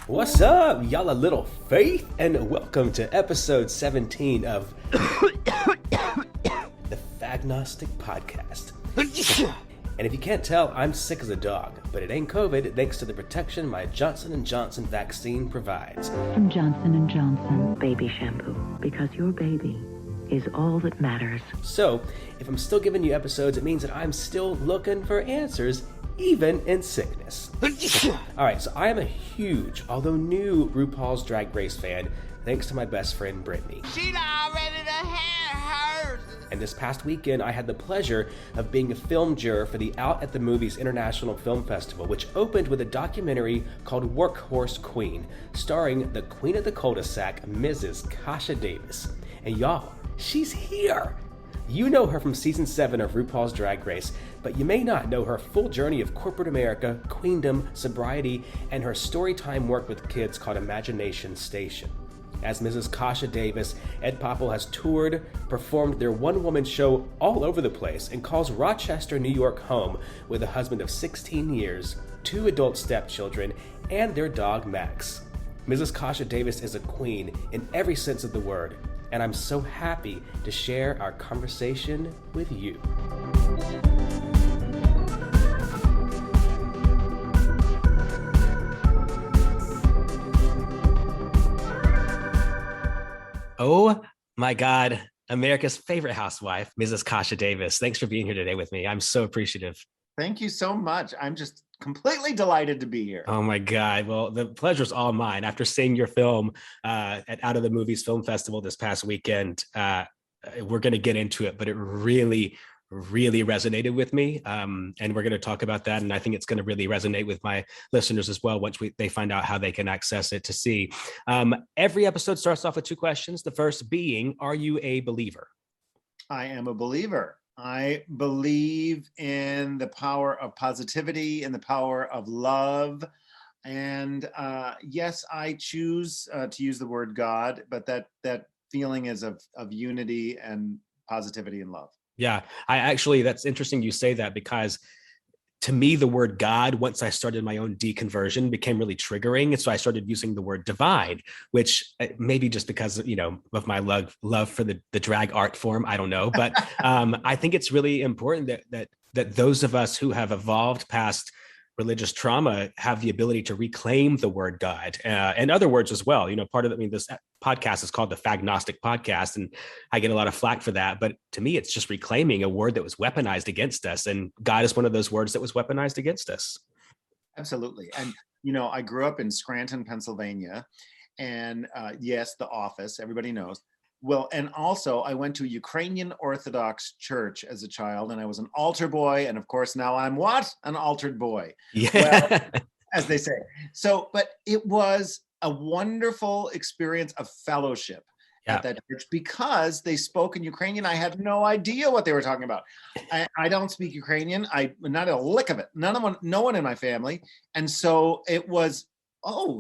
What's up, y'all? A little faith, and welcome to episode 17 of the Fagnostic Podcast. And if you can't tell, I'm sick as a dog, but it ain't COVID thanks to the protection my Johnson & Johnson vaccine provides. From Johnson & Johnson baby shampoo, because your baby is all that matters. So, if I'm still giving you episodes, it means that I'm still looking for answers, even in sickness. Alright, so I am a huge, although new, RuPaul's Drag Race fan, thanks to my best friend Brittany. She's already the hair hers. And this past weekend, I had the pleasure of being a film juror for the Out at the Movies International Film Festival, which opened with a documentary called Workhorse Queen, starring the Queen of the Cul-de-sac, Mrs. Kasha Davis. And y'all, she's here! You know her from season 7 of RuPaul's Drag Race, but you may not know her full journey of corporate America, queendom, sobriety, and her storytime work with kids called Imagination Station. As Mrs. Kasha Davis, Ed Popple has toured, performed their one-woman show all over the place, and calls Rochester, New York home with a husband of 16 years, 2 adult stepchildren, and their dog Max. Mrs. Kasha Davis is a queen in every sense of the word, and I'm so happy to share our conversation with you. Oh my God, America's favorite housewife, Mrs. Kasha Davis. Thanks for being here today with me. I'm so appreciative. Thank you so much. I'm just completely delighted to be here. Oh my God. Well, the pleasure's all mine. After seeing your film at Out of the Movies Film Festival this past weekend, we're going to get into it, but it really resonated with me. And we're going to talk about that. And I think it's going to really resonate with my listeners as well once they find out how they can access it to see. Every episode starts off with 2 questions. The first being, are you a believer? I am a believer. I believe in the power of positivity and the power of love. And yes, I choose to use the word God, but that feeling is of unity and positivity and love. Yeah, that's interesting you say that, because to me, the word God, once I started my own deconversion, became really triggering. And so I started using the word divine, which maybe just because, of my love for the drag art form, I don't know. But I think it's really important that those of us who have evolved past religious trauma have the ability to reclaim the word God and other words as well. Part of it, this podcast is called the Fagnostic Podcast, and I get a lot of flack for that. But to me, it's just reclaiming a word that was weaponized against us. And God is one of those words that was weaponized against us. Absolutely. And, I grew up in Scranton, Pennsylvania. And yes, The Office, everybody knows. Well, and also I went to a Ukrainian Orthodox church as a child, and I was an altar boy. And of course, now I'm what? An altered boy. Yeah. Well, as they say. So, but it was a wonderful experience of fellowship at that church because they spoke in Ukrainian. I had no idea what they were talking about. I don't speak Ukrainian. Not a lick of it. No one in my family. And so it was,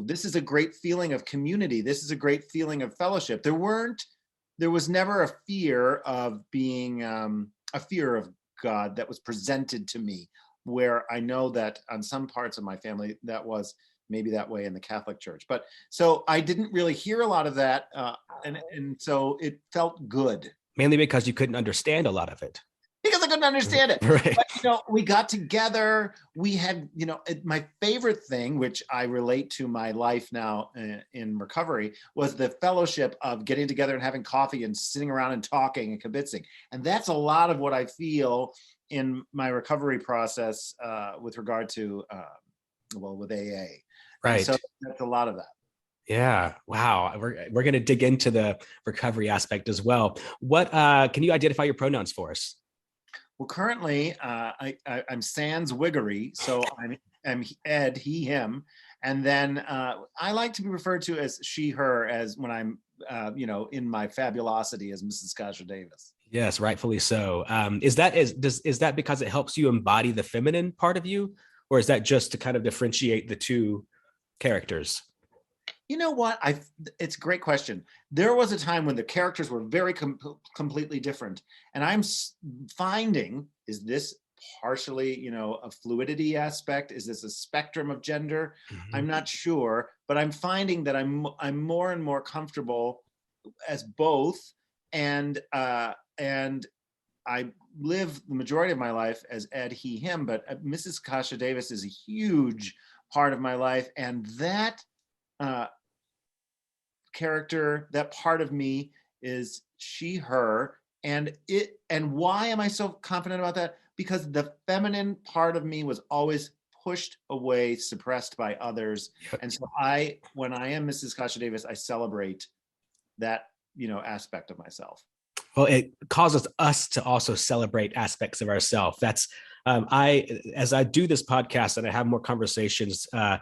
this is a great feeling of community. This is a great feeling of fellowship. There was never a fear of being a fear of God that was presented to me, where I know that on some parts of my family that was maybe that way in the Catholic Church. But so I didn't really hear a lot of that, and so it felt good. Mainly because you couldn't understand a lot of it. Because I couldn't understand it. Right. But, we got together. We had, my favorite thing, which I relate to my life now in recovery, was the fellowship of getting together and having coffee and sitting around and talking and kibitzing. And that's a lot of what I feel in my recovery process with regard to, with AA. Right. And so that's a lot of that. Yeah. Wow. We're going to dig into the recovery aspect as well. What can you identify your pronouns for us? Well, currently, I'm sans wiggery, so I'm Ed, he, him, and then I like to be referred to as she, her, as when I'm, in my fabulosity as Mrs. Kasha Davis. Yes, rightfully so. Is that because it helps you embody the feminine part of you, or is that just to kind of differentiate the two characters? You know what? It's a great question. There was a time when the characters were very completely different. And I'm finding, is this partially, you know, a fluidity aspect? Is this a spectrum of gender? Mm-hmm. I'm not sure, but I'm finding that I'm more and more comfortable as both, and I live the majority of my life as Ed, he, him, but Mrs. Kasha Davis is a huge part of my life, and that character, that part of me, is she, her, and why am I so confident about that? Because the feminine part of me was always pushed away, suppressed by others, and so when I am Mrs. Kasha Davis, I celebrate that, you know, aspect of myself. Well, it causes us to also celebrate aspects of ourselves. That's as I do this podcast and I have more conversations, I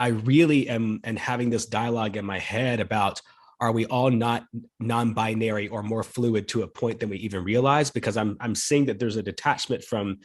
really am and having this dialogue in my head about, are we all not non-binary or more fluid to a point than we even realize? Because I'm seeing that there's a detachment from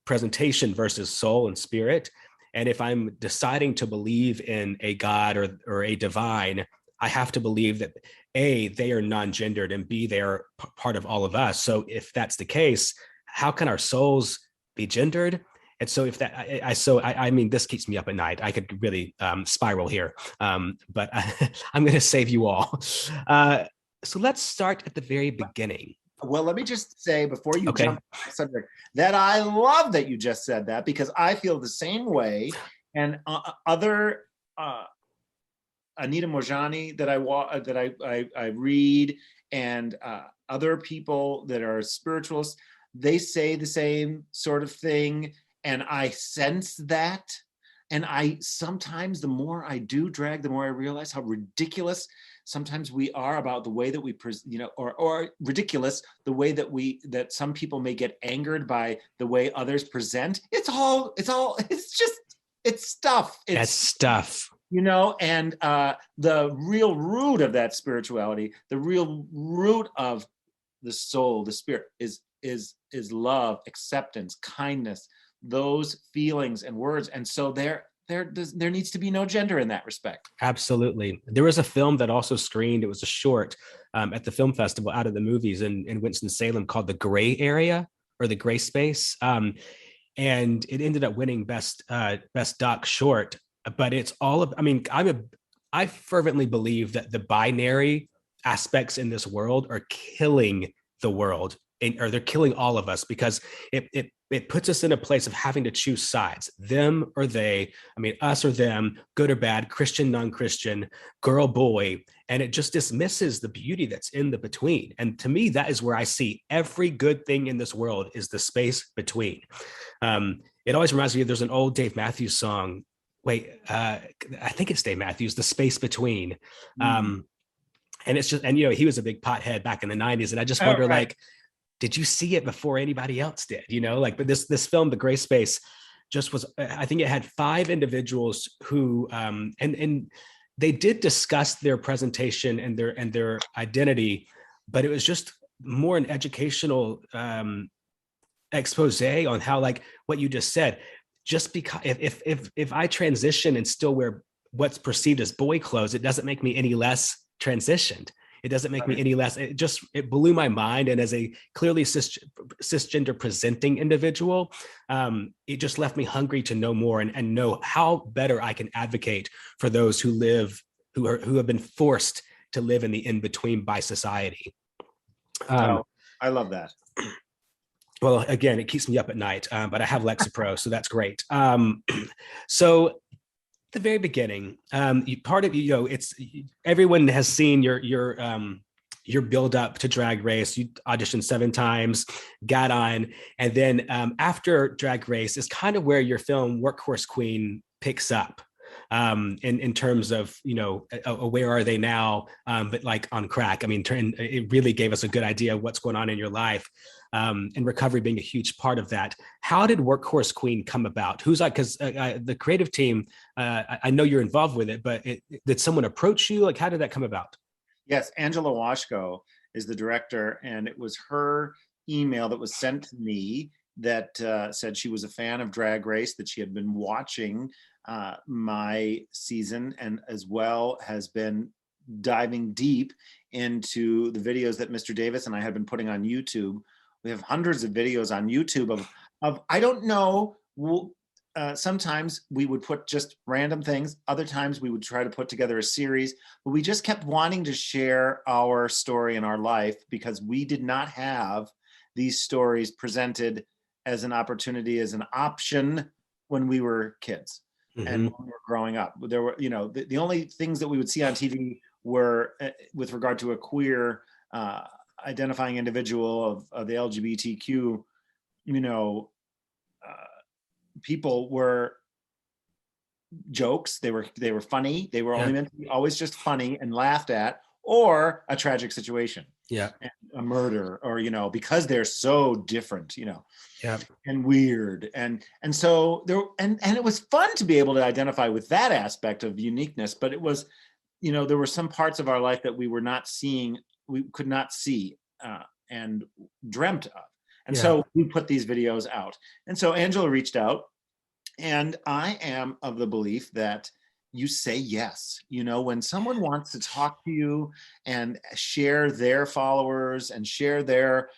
presentation versus soul and spirit. And if I'm deciding to believe in a God or a divine, I have to believe that A, they are non-gendered, and B, they are part of all of us. So if that's the case, how can our souls be gendered? And so if that, I mean, this keeps me up at night. I could really spiral here, but I'm going to save you all. So let's start at the very beginning. Well, let me just say before you Okay. jump to the subject that I love that you just said that, because I feel the same way. And other Anita Mojani that I read, and other people that are spiritualists, they say the same sort of thing, and I sense that. And I sometimes, the more I do drag, the more I realize how ridiculous sometimes we are about the way that we, you know, or ridiculous the way that some people may get angered by the way others present. It's stuff. That's stuff. You know, and the real root of that spirituality, the real root of the soul, the spirit, is love, acceptance, kindness, those feelings and words. And so there needs to be no gender in that respect. Absolutely. There was a film that also screened, it was a short at the film festival out of the movies in Winston-Salem called The Gray Area, or The Gray Space. And it ended up winning best doc short. But it's all of, I mean, I fervently believe that the binary aspects in this world are killing the world, or they're killing all of us, because it puts us in a place of having to choose sides, them or they, I mean, us or them, good or bad, Christian, non-Christian, girl, boy, and it just dismisses the beauty that's in the between. And to me, that is where I see every good thing in this world is the space between. It always reminds me of, there's an old Dave Matthews song, I think it's Dave Matthews, The Space Between. And it's just, and you know, he was a big pothead back in the 90s. And I just wonder, like, did you see it before anybody else did? You know, like, but this film, The Gray Space, just was, I think it had 5 individuals who, and they did discuss their presentation and their identity, but it was just more an educational expose on how, like what you just said, just because if I transition and still wear what's perceived as boy clothes, it doesn't make me any less transitioned. It doesn't make me any less. It blew my mind. And as a clearly cisgender presenting individual, it just left me hungry to know more and know how better I can advocate for those who have been forced to live in the in-between by society. I love that. Well, again, it keeps me up at night, but I have Lexapro, so that's great. So at the very beginning, part of, you know, it's, everyone has seen your build up to Drag Race. You auditioned 7 times, got on, and then after Drag Race is kind of where your film Workhorse Queen picks up. In terms of, you know, where are they now, but like on crack. I mean, it really gave us a good idea of what's going on in your life, and recovery being a huge part of that. How did Workhorse Queen come about? Who's like, because the creative team, I know you're involved with it, but did someone approach you? Like, how did that come about? Yes, Angela Washko is the director, and it was her email that was sent to me that said she was a fan of Drag Race, that she had been watching my season, and as well has been diving deep into the videos that Mr. Davis and I have been putting on YouTube. We have hundreds of videos on YouTube of I don't know. Sometimes we would put just random things. Other times we would try to put together a series, but we just kept wanting to share our story and our life because we did not have these stories presented as an opportunity, as an option when we were kids and when we were growing up. There were, the only things that we would see on TV were with regard to a queer identifying individual of the LGBTQ, people were jokes. They were funny. They were only meant to be always just funny and laughed at, or a tragic situation. Yeah. And a murder, or, because they're so different, and weird. And so there, and it was fun to be able to identify with that aspect of uniqueness, but it was, there were some parts of our life that we were not seeing, we could not see and dreamt of. And so we put these videos out. And so Angela reached out, and I am of the belief that you say yes. When someone wants to talk to you and share their followers and share their,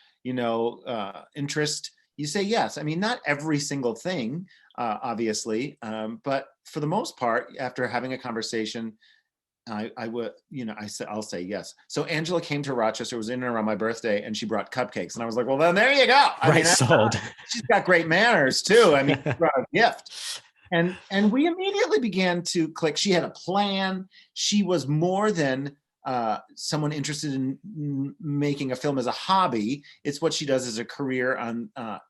interest, you say yes. I mean, not every single thing, obviously, but for the most part, after having a conversation, I would, I'll say yes. So Angela came to Rochester, it was in and around my birthday, and she brought cupcakes. And I was like, well, then there you go. Sold. She's got great manners too. I mean, she brought a gift. And we immediately began to click. She had a plan. She was more than someone interested in making a film as a hobby. It's what she does as a career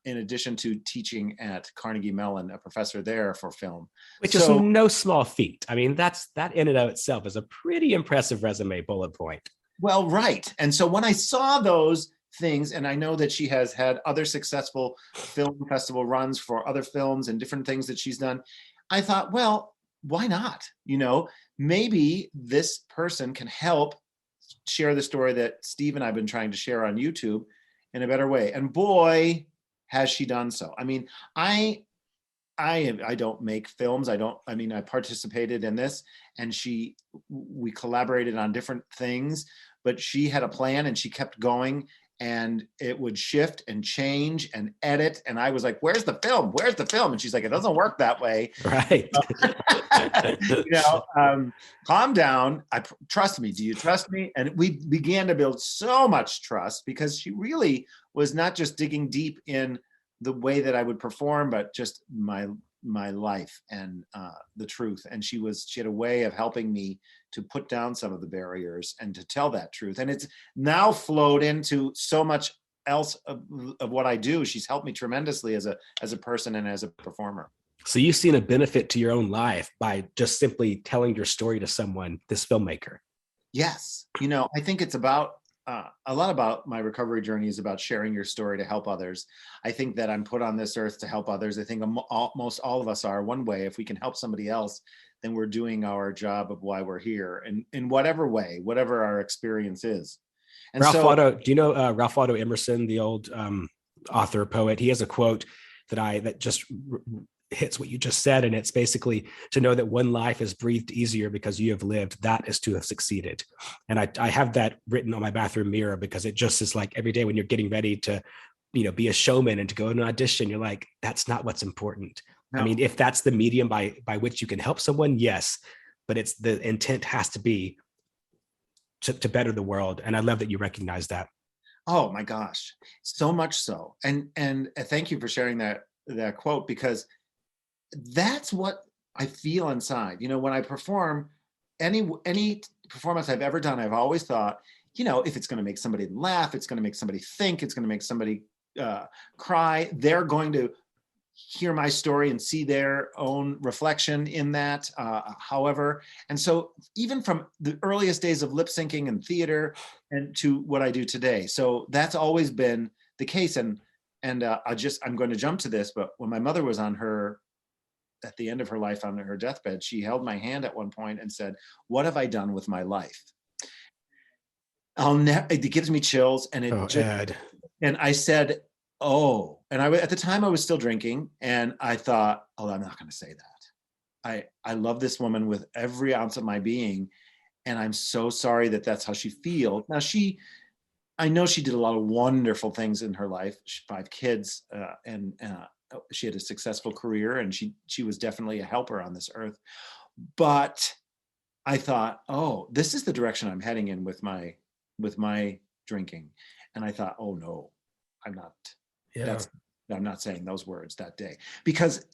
in addition to teaching at Carnegie Mellon, a professor there for film. Which is no small feat. I mean, that in and of itself is a pretty impressive resume bullet point. Well, right. And so when I saw those things, and I know that she has had other successful film festival runs for other films and different things that she's done, I thought, well, why not? Maybe this person can help share the story that Steve and I've been trying to share on YouTube in a better way. And boy, has she done so. I mean, I don't make films. I participated in this, and we collaborated on different things, but she had a plan and she kept going, and it would shift and change and edit. And I was like, where's the film? Where's the film? And she's like, it doesn't work that way. Right. Calm down. Trust me. Do you trust me? And we began to build so much trust because she really was not just digging deep in the way that I would perform, but just my life and the truth. And she had a way of helping me to put down some of the barriers and to tell that truth. And it's now flowed into so much else of what I do. She's helped me tremendously as a person and as a performer. So you've seen a benefit to your own life by just simply telling your story to someone, this filmmaker. Yes. I think it's about a lot about my recovery journey is about sharing your story to help others. I think that I'm put on this earth to help others. I think most all of us are one way. If we can help somebody else, then we're doing our job of why we're here, and in whatever way, whatever our experience is. And do you know Ralph Waldo Emerson, the old author, poet? He has a quote that just hits what you just said. And it's basically to know that one life is breathed easier because you have lived, that is to have succeeded. And I have that written on my bathroom mirror because it just is like every day when you're getting ready to, be a showman and to go to an audition, you're like, that's not what's important. No. I mean, if that's the medium by which you can help someone, yes, but it's the intent has to be to better the world. And I love that you recognize that. Oh my gosh. So much so. And thank you for sharing that quote, because that's what I feel inside. When I perform, any performance I've ever done, I've always thought, if it's going to make somebody laugh, it's going to make somebody think, it's going to make somebody cry, they're going to hear my story and see their own reflection in that, however. And so even from the earliest days of lip syncing and theater and to what I do today. So that's always been the case. And I'm going to jump to this, but when my mother was at the end of her life on her deathbed, she held my hand at one point and said, "What have I done with my life?" It gives me chills. And and I said, "Oh," and at the time I was still drinking, and I thought, "Oh, I'm not going to say that. I love this woman with every ounce of my being, and I'm so sorry that that's how she feels." Now I know she did a lot of wonderful things in her life. 5 kids, and she had a successful career, and she was definitely a helper on this earth. But I thought, oh, this is the direction I'm heading in with my drinking. And I thought, oh no, I'm not. Yeah. I'm not saying those words that day, because,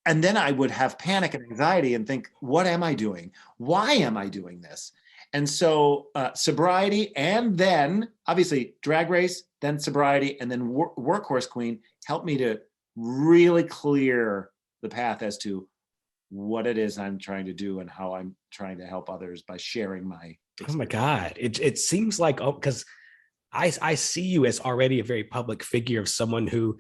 and then I would have panic and anxiety and think, what am I doing? Why am I doing this? And so sobriety, and then obviously Drag Race, then sobriety, and then Workhorse Queen helped me to really clear the path as to what it is I'm trying to do and how I'm trying to help others by sharing my experience. Oh my God. It seems like, because I see you as already a very public figure of someone who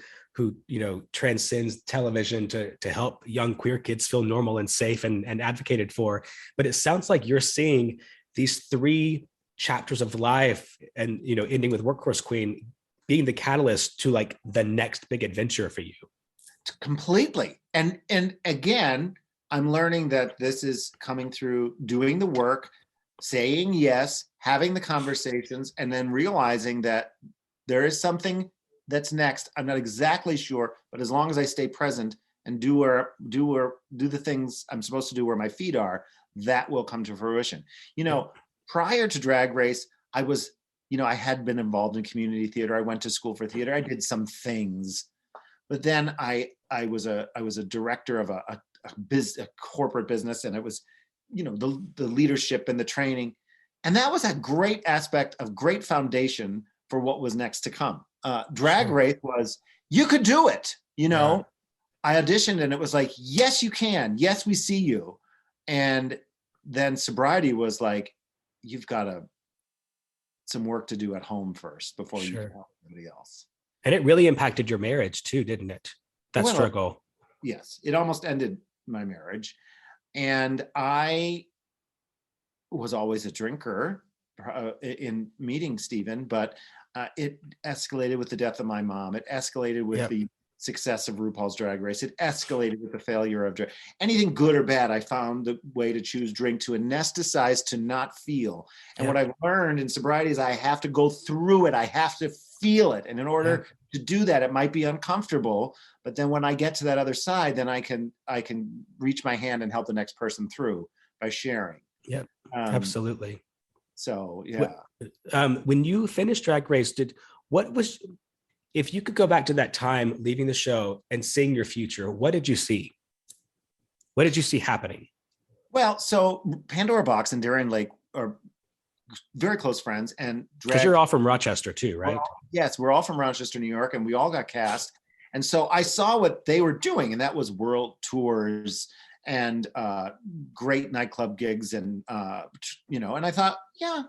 transcends television to help young queer kids feel normal and safe and advocated for. But it sounds like you're seeing these 3 chapters of life, and ending with Workhorse Queen being the catalyst to like the next big adventure for you. Completely. And again, I'm learning that this is coming through doing the work, saying yes, having the conversations, and then realizing that there is something that's next. I'm not exactly sure, but as long as I stay present and do the things I'm supposed to do where my feet are, that will come to fruition. Prior to Drag Race, I was, I had been involved in community theater. I went to school for theater. I did some things, but then I was a director of a corporate business, and it was, the leadership and the training, and that was a great aspect of great foundation for what was next to come. Drag Race was, you could do it. Yeah. I auditioned, and it was like, yes, you can. Yes, we see you. And then sobriety was like, you've got some work to do at home first before you can help anybody else. And it really impacted your marriage too, didn't it? That struggle. Yes, it almost ended my marriage. And I was always a drinker in meeting Stephen, but it escalated with the death of my mom. It escalated with the success of RuPaul's Drag Race. It escalated with the failure of anything good or bad. I found the way to choose drink to anesthetize, to not feel. And what I've learned in sobriety is I have to go through it. I have to feel it. And in order to do that, it might be uncomfortable, but then when I get to that other side, then I can reach my hand and help the next person through by sharing. Yeah, absolutely. So, yeah. When you finished Drag Race, if you could go back to that time, leaving the show and seeing your future, what did you see? What did you see happening? Well, so Pandora Box and Darien Lake are very close friends, and because you're all from Rochester too, right? Yes, we're all from Rochester, New York, and we all got cast. And so I saw what they were doing, and that was world tours and great nightclub gigs, and and I thought, yeah,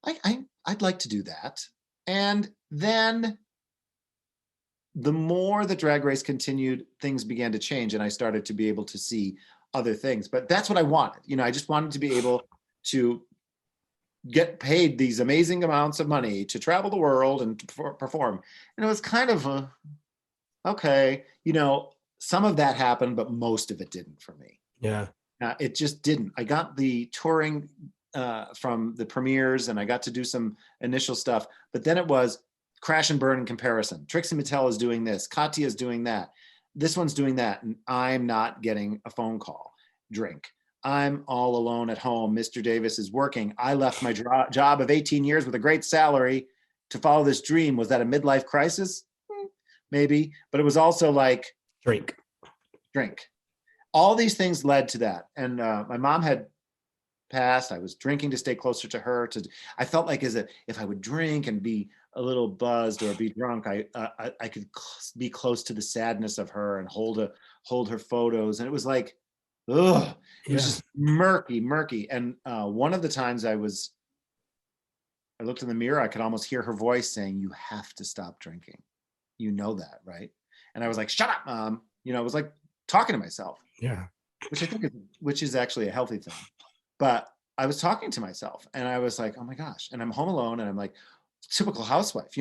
I'd like to do that. And then the more the Drag Race continued, things began to change, and I started to be able to see other things. But that's what I wanted. I just wanted to be able to get paid these amazing amounts of money to travel the world and to perform. And it was kind of okay, some of that happened, but most of it didn't for me. Yeah. It just didn't. I got the touring from the premieres, and I got to do some initial stuff, but then it was crash and burn in comparison. Trixie Mattel is doing this, Katya is doing that, this one's doing that, and I'm not getting a phone call. Drink. I'm all alone at home. Mr. Davis is working. I left my job of 18 years with a great salary to follow this dream. Was that a midlife crisis? Maybe, but it was also like drink. All these things led to that. And my mom had passed. I was drinking to stay closer to her. I felt like if I would drink and be a little buzzed or be drunk, I could be close to the sadness of her and hold her photos. And it was like, ugh, it was just murky. And one of the times I looked in the mirror, I could almost hear her voice saying, "You have to stop drinking. You know that, right?" And I was like, "Shut up, Mom." I was like talking to myself. Yeah. Which I think is actually a healthy thing. But I was talking to myself, and I was like, oh my gosh. And I'm home alone, and I'm like, typical housewife,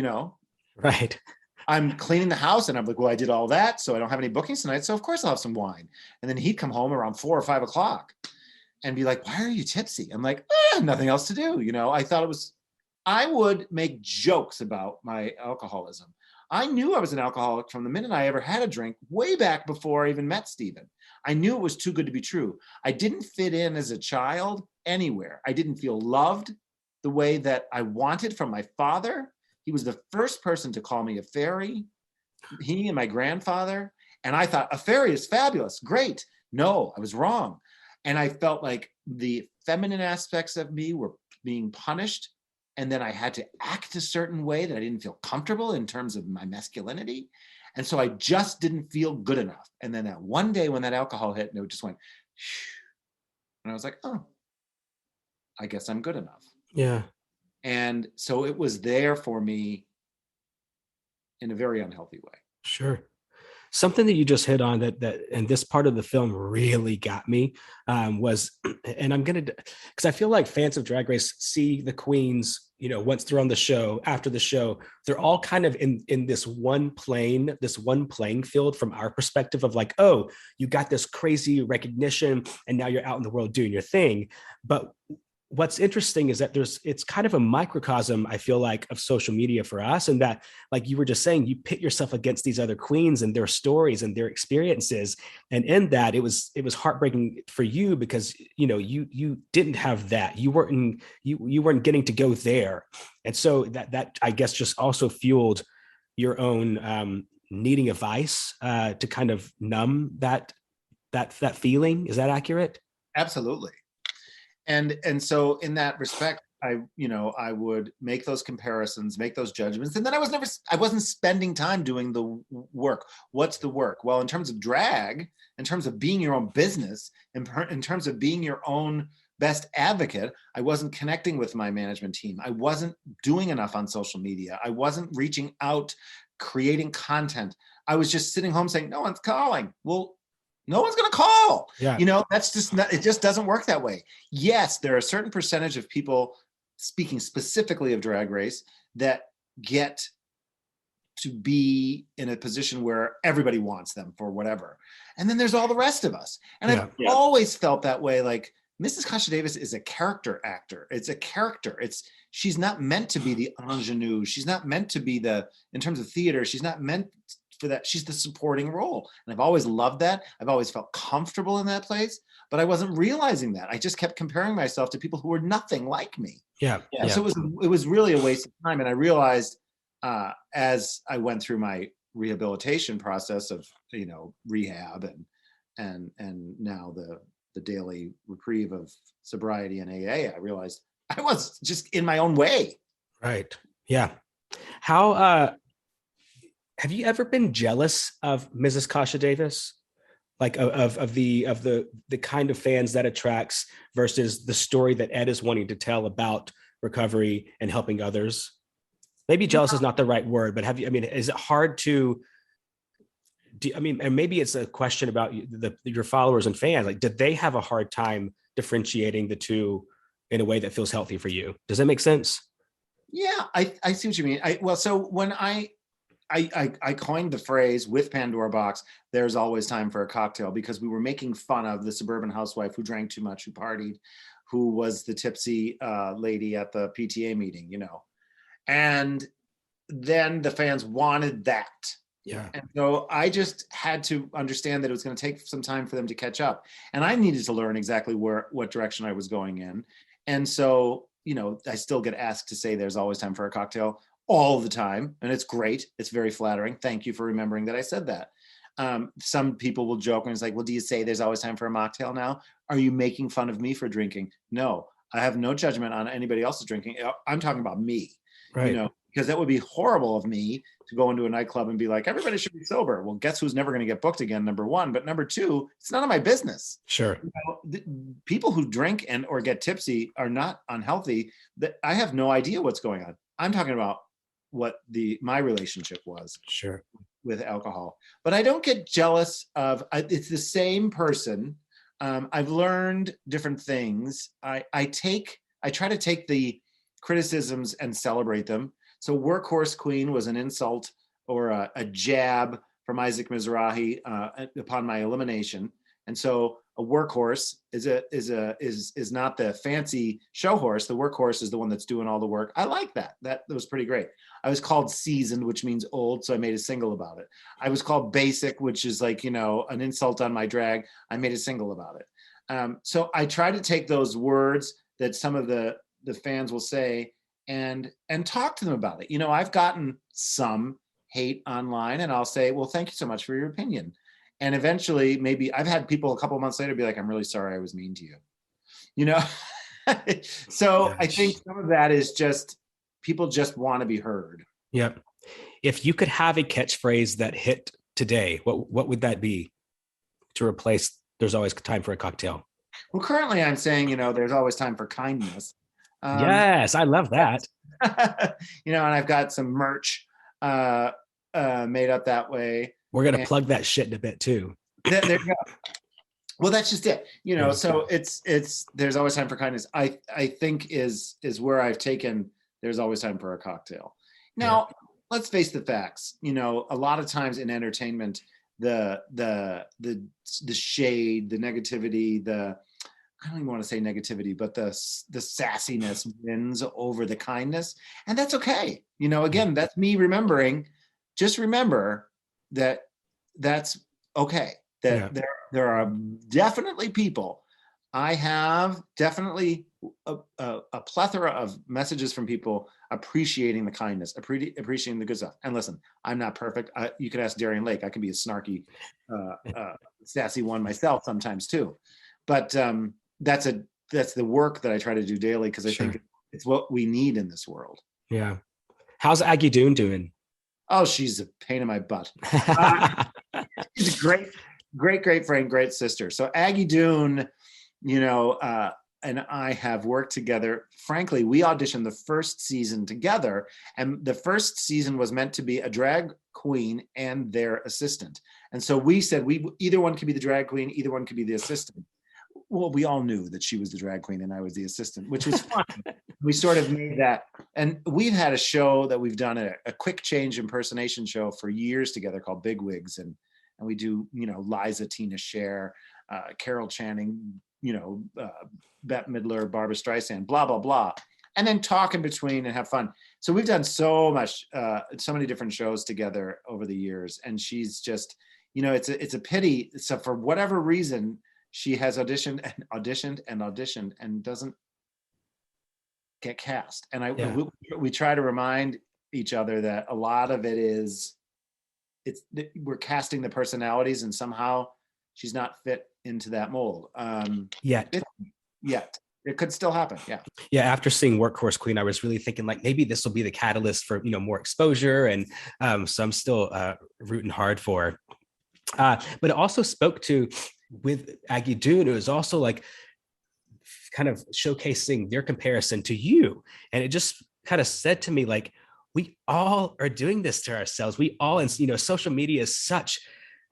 Right. I'm cleaning the house, and I'm like, well, I did all that, so I don't have any bookings tonight, so of course I'll have some wine. And then he'd come home around 4 or 5 o'clock and be like, why are you tipsy? I'm like, nothing else to do. I thought I would make jokes about my alcoholism. I knew I was an alcoholic from the minute I ever had a drink, way back before I even met Stephen. I knew it was too good to be true. I didn't fit in as a child anywhere. I didn't feel loved the way that I wanted from my father. He was the first person to call me a fairy, he and my grandfather. And I thought, a fairy is fabulous, great. No, I was wrong. And I felt like the feminine aspects of me were being punished. And then I had to act a certain way that I didn't feel comfortable in terms of my masculinity. And so I just didn't feel good enough. And then that one day when that alcohol hit, and it just went, shh, and I was like, oh, I guess I'm good enough. Yeah. And so it was there for me in a very unhealthy way. Sure. Something that you just hit on that and this part of the film really got me was, and I'm going to, because I feel like fans of Drag Race see the queens, you know, once they're on the show, after the show, they're all kind of in this one playing field from our perspective of like, oh, you got this crazy recognition and now you're out in the world doing your thing. But what's interesting is that it's kind of a microcosm, I feel like, of social media for us. And that, like you were just saying, you pit yourself against these other queens and their stories and their experiences. And in that, it was heartbreaking for you because, you know, you didn't have that. You weren't getting to go there. And so that I guess just also fueled your own needing advice to kind of numb that feeling. Is that accurate? Absolutely. And so in that respect, I would make those comparisons, make those judgments. And then I wasn't spending time doing the work. What's the work? Well, in terms of drag, in terms of being your own business, in terms of being your own best advocate, I wasn't connecting with my management team. I wasn't doing enough on social media. I wasn't reaching out, creating content. I was just sitting home saying, no one's calling. Well, no one's going to call. Yeah. You know, that's just not, it just doesn't work that way. Yes, there are a certain percentage of people, speaking specifically of Drag Race, that get to be in a position where everybody wants them for whatever. And then there's all the rest of us. And I've always felt that way. Like Mrs. Kasha Davis is a character actor. It's a character. She's not meant to be the ingenue. She's not meant to be in terms of theater, she's not meant for that. She's the supporting role. And I've always loved that. I've always felt comfortable in that place, but I wasn't realizing that. I just kept comparing myself to people who were nothing like me. Yeah. So it was really a waste of time. And I realized as I went through my rehabilitation process of, you know, rehab and now the daily reprieve of sobriety and AA, I realized I was just in my own way. Right. Yeah. How, have you ever been jealous of Mrs. Kasha Davis? Like of the kind of fans that attracts versus the story that Ed is wanting to tell about recovery and helping others? Maybe jealous is not the right word, but is it hard to, and maybe it's a question about your followers and fans, like, did they have a hard time differentiating the two in a way that feels healthy for you? Does that make sense? Yeah, I see what you mean. So when I coined the phrase with Pandora Box, there's always time for a cocktail, because we were making fun of the suburban housewife who drank too much, who partied, who was the tipsy lady at the PTA meeting, you know. And then the fans wanted that. Yeah. And so I just had to understand that it was going to take some time for them to catch up. And I needed to learn exactly what direction I was going in. And so, you know, I still get asked to say there's always time for a cocktail all the time. And it's great. It's very flattering. Thank you for remembering that I said that. Some people will joke and it's like, well, do you say there's always time for a mocktail now? Are you making fun of me for drinking? No, I have no judgment on anybody else's drinking. I'm talking about me, right. You know, because that would be horrible of me to go into a nightclub and be like, everybody should be sober. Well, guess who's never going to get booked again, number one. But number two, it's none of my business. Sure. You know, people who drink and or get tipsy are not unhealthy. That I have no idea what's going on. I'm talking about what my relationship was. Sure. With alcohol. But I don't get jealous of, it's the same person. I've learned different things. I try to take the criticisms and celebrate them. So Workhorse Queen was an insult or a jab from Isaac Mizrahi upon my elimination. And so a workhorse is not the fancy show horse. The workhorse is the one that's doing all the work. I like that. That was pretty great. I was called seasoned, which means old, so I made a single about it. I was called basic, which is like, an insult on my drag. I made a single about it. So I try to take those words that some of the fans will say and talk to them about it. I've gotten some hate online, and I'll say, well, thank you so much for your opinion. And eventually, maybe I've had people a couple of months later be like, I'm really sorry I was mean to you. So I think some of that is just people just want to be heard. Yep. If you could have a catchphrase that hit today, what would that be to replace "There's always time for a cocktail"? Well, currently I'm saying, there's always time for kindness. Yes, I love that. And I've got some merch made up that way. We're going to plug that shit in a bit too. There you go. Well, that's just it. So it's there's always time for kindness. I think is where I've taken "There's always time for a cocktail." Now, let's face the facts. A lot of times in entertainment, the shade, the negativity, I don't even want to say negativity, but the sassiness wins over the kindness, and that's okay. Again, that's me remembering. Just remember that that's okay. That there are definitely people. I have definitely a plethora of messages from people appreciating the kindness, appreciating the good stuff. And listen, I'm not perfect. You could ask Darian Lake. I can be a snarky, sassy one myself sometimes too. But that's the work that I try to do daily, because I think it's what we need in this world. Yeah. How's Aggie Doon doing? Oh, she's a pain in my butt. She's a great friend, great sister. So Aggie Doon, and I have worked together. Frankly, we auditioned the first season together, and the first season was meant to be a drag queen and their assistant. And so we said either one could be the drag queen, either one could be the assistant. Well, we all knew that she was the drag queen and I was the assistant, which was fun. We sort of made that. And we've had a show that we've done, a quick change impersonation show for years together called Big Wigs. And we do, Liza, Tina Cher, Carol Channing, Bette Midler, Barbara Streisand, blah, blah, blah. And then talk in between and have fun. So we've done so many different shows together over the years. And she's just, it's a pity. So for whatever reason, she has auditioned and doesn't get cast. And we try to remind each other that a lot of it is, we're casting the personalities, and somehow she's not fit into that mold. Yet. It could still happen. Yeah. After seeing Workhorse Queen, I was really thinking like maybe this will be the catalyst for more exposure, and so I'm still rooting hard for. But it also spoke to, with Aggie Doon, it was also like kind of showcasing their comparison to you, and it just kind of said to me like, we all are doing this to ourselves. We all, and social media is such.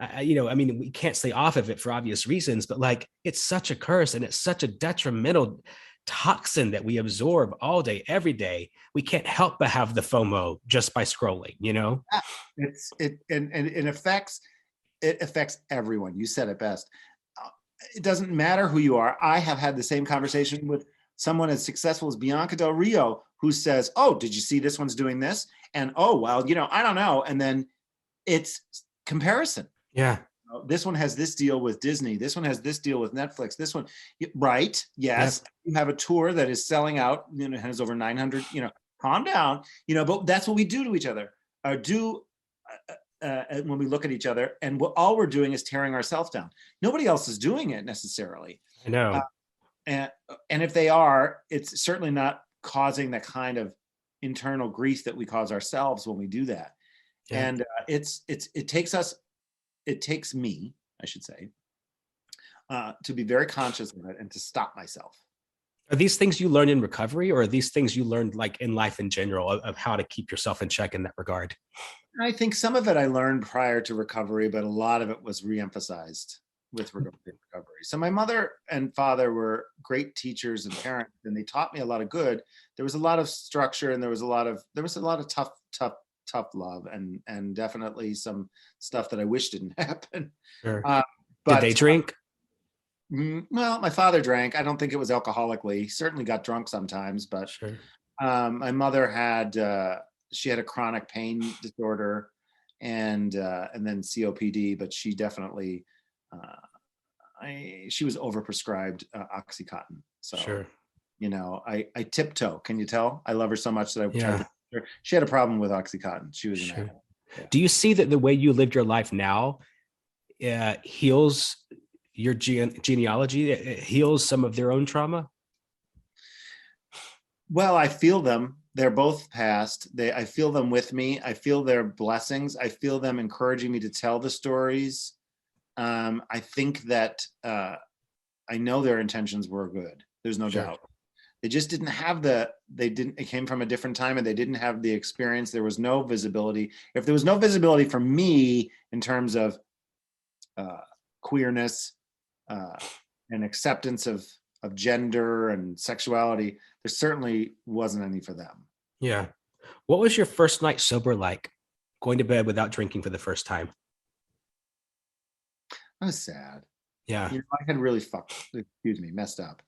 We can't stay off of it for obvious reasons, but like it's such a curse and it's such a detrimental toxin that we absorb all day, every day. We can't help but have the FOMO just by scrolling, It affects everyone. You said it best. It doesn't matter who you are. I have had the same conversation with someone as successful as Bianca Del Rio, who says, "Oh, did you see this one's doing this?" And "Oh, well, I don't know." And then it's comparison. Yeah. This one has this deal with Disney. This one has this deal with Netflix. This one, right? Yes. Yep. You have a tour that is selling out, has over 900, calm down, but that's what we do to each other, when we look at each other, and all we're doing is tearing ourselves down. Nobody else is doing it necessarily. I know. And if they are, it's certainly not causing the kind of internal grief that we cause ourselves when we do that. Yeah. And it takes me, I should say, to be very conscious of it and to stop myself. Are these things you learned in recovery, or are these things you learned like in life in general of how to keep yourself in check in that regard? I think some of it I learned prior to recovery, but a lot of it was reemphasized with recovery. So my mother and father were great teachers and parents, and they taught me a lot of good. There was a lot of structure, and there was a lot of tough love, and definitely some stuff that I wish didn't happen. Sure. But did they drink? Well, my father drank. I don't think it was alcoholically. He certainly got drunk sometimes, but Sure. my mother had she had a chronic pain disorder and then COPD, but she definitely she was overprescribed Oxycontin. So Sure. I tiptoe. Can you tell? I love her so much that I tried Yeah. to. She had a problem with Oxycontin. She was an Sure. addict. Yeah. Do you see that the way you lived your life now heals your genealogy? It heals some of their own trauma? Well, I feel them. They're both past. I feel them with me. I feel their blessings. I feel them encouraging me to tell the stories. I think that I know their intentions were good. There's no Sure. doubt. They just didn't have it came from a different time and they didn't have the experience. There was no visibility. If there was no visibility for me in terms of queerness and acceptance of gender and sexuality, there certainly wasn't any for them. Yeah. What was your first night sober like? Going to bed without drinking for the first time? I was sad. Yeah. I had really messed up.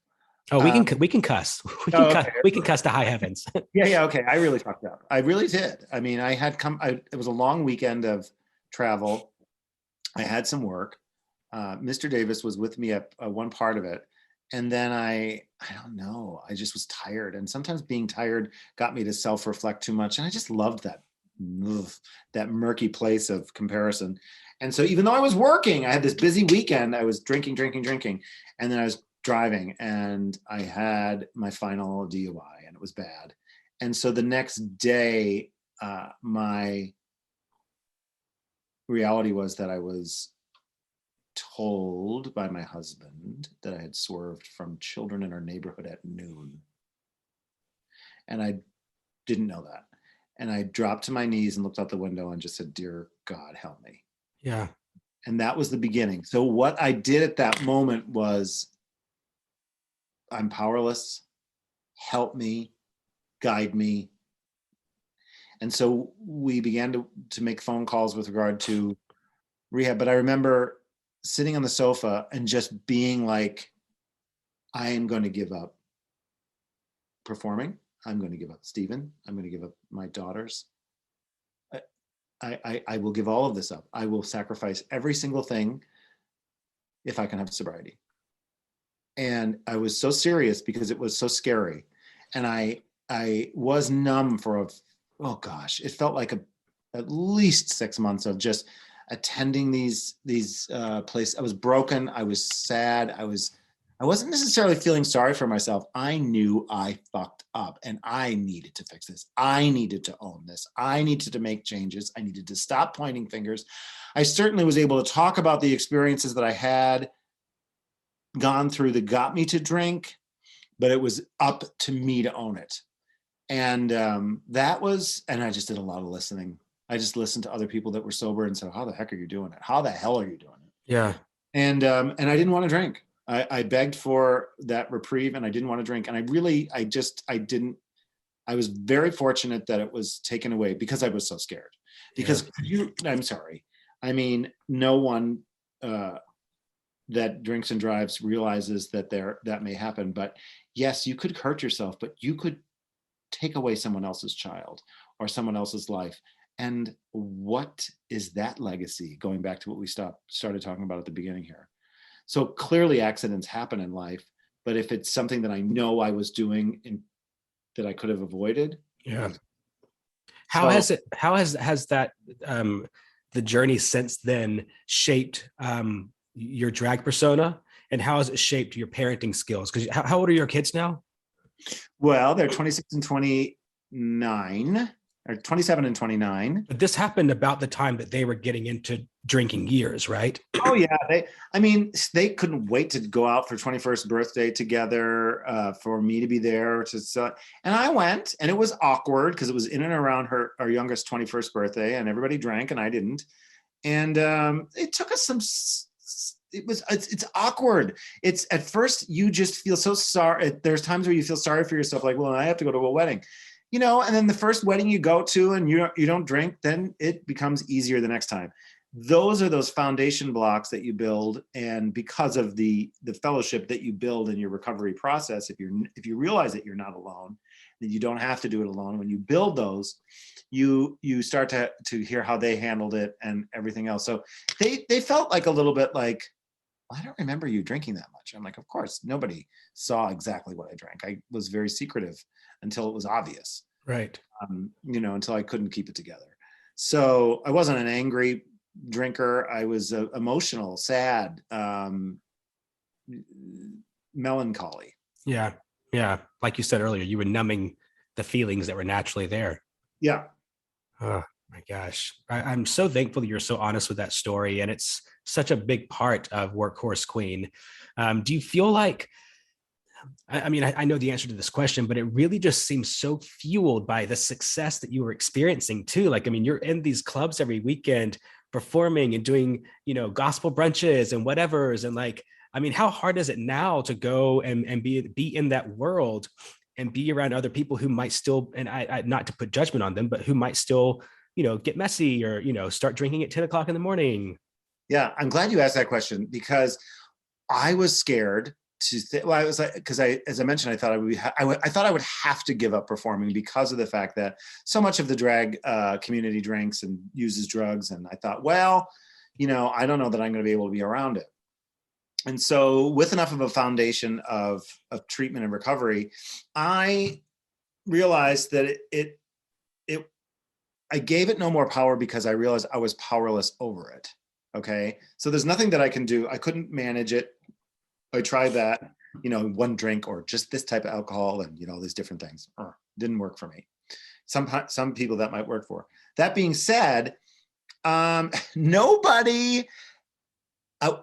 Oh, we can cuss. We can cuss to high heavens. Yeah, okay. I really fucked up. I really did. I mean, it was a long weekend of travel. I had some work. Mr. Davis was with me at one part of it. And then I don't know, I just was tired. And sometimes being tired got me to self-reflect too much. And I just loved that murky place of comparison. And so even though I was working, I had this busy weekend, I was drinking. And then I was driving and I had my final DUI and it was bad. And so the next day, my reality was that I was told by my husband that I had swerved from children in our neighborhood at noon. And I didn't know that. And I dropped to my knees and looked out the window and just said, "Dear God, help me." Yeah. And that was the beginning. So what I did at that moment was, I'm powerless. Help me, guide me. And so we began to make phone calls with regard to rehab. But I remember sitting on the sofa and just being like, I am going to give up performing. I'm going to give up Stephen. I'm going to give up my daughters. I will give all of this up. I will sacrifice every single thing if I can have sobriety. And I was so serious because it was so scary. And I was numb for it felt like at least 6 months of just attending these places. I was broken. I was sad. I wasn't necessarily feeling sorry for myself. I knew I fucked up and I needed to fix this. I needed to own this. I needed to make changes. I needed to stop pointing fingers. I certainly was able to talk about the experiences that I had gone through that got me to drink, but it was up to me to own it. And and I just did a lot of listening. I just listened to other people that were sober and said, "How the heck are you doing it? How the hell are you doing it?" Yeah. And I didn't want to drink. I begged for that reprieve and I didn't want to drink. And I was very fortunate that it was taken away because I was so scared. Because I'm sorry. I mean, no one that drinks and drives realizes that that may happen. But yes, you could hurt yourself, but you could take away someone else's child or someone else's life. And what is that legacy? Going back to what we started talking about at the beginning here. So clearly accidents happen in life, but if it's something that I know I was doing that I could have avoided. Yeah. How has that the journey since then shaped your drag persona, and how has it shaped your parenting skills? Because how old are your kids now? Well, they're 26 and 29, or 27 and 29. But this happened about the time that they were getting into drinking years, right? Oh yeah, they couldn't wait to go out for 21st birthday together, for me to be there and I went, and it was awkward because it was in and around our youngest 21st birthday, and everybody drank and I didn't, and it took us it's awkward. It's at first you just feel so sorry. There's times where you feel sorry for yourself, like, well, I have to go to a wedding, and then the first wedding you go to and you don't drink, then it becomes easier the next time. those are those foundation blocks that you build. And because of the fellowship that you build in your recovery process, if you realize that you're not alone, that you don't have to do it alone, when you build those, you start to hear how they handled it and everything else. So they felt like a little bit like, I don't remember you drinking that much. I'm like, of course, nobody saw exactly what I drank. I was very secretive until it was obvious. Right. Until I couldn't keep it together. So I wasn't an angry drinker. I was emotional, sad, melancholy. Yeah. Yeah. Like you said earlier, you were numbing the feelings that were naturally there. Yeah. Oh my gosh. I'm so thankful that you're so honest with that story. And it's such a big part of Workhorse Queen. Do you feel like, I mean, I know the answer to this question, but it really just seems so fueled by the success that you were experiencing too. Like, I mean, you're in these clubs every weekend performing and doing, gospel brunches and whatevers. And like, I mean, how hard is it now to go and be in that world and be around other people who might still, and I not to put judgment on them, but who might still, get messy or, start drinking at 10 o'clock in the morning? Yeah. I'm glad you asked that question, because I was scared I was like, because as I mentioned, I thought I thought I would have to give up performing because of the fact that so much of the drag community drinks and uses drugs. And I thought, well, I don't know that I'm going to be able to be around it. And so with enough of a foundation of treatment and recovery, I realized that I gave it no more power because I realized I was powerless over it. Okay. So there's nothing that I can do. I couldn't manage it. I tried that, one drink or just this type of alcohol and, these different things. Didn't work for me. Some people that might work for. That being said, nobody,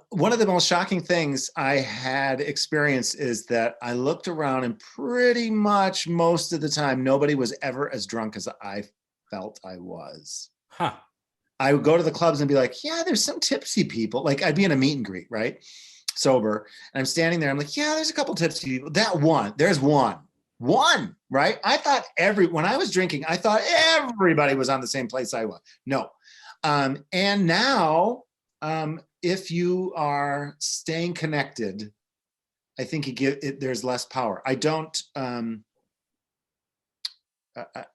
one of the most shocking things I had experienced is that I looked around and pretty much most of the time, nobody was ever as drunk as I felt I was. Huh. I would go to the clubs and be like, yeah, there's some tipsy people. Like I'd be in a meet and greet, right? Sober. And I'm standing there. I'm like, yeah, there's a couple tipsy people. There's one, right? I thought when I was drinking, I thought everybody was on the same place I was. No. And now, if you are staying connected, I think there's less power. I don't,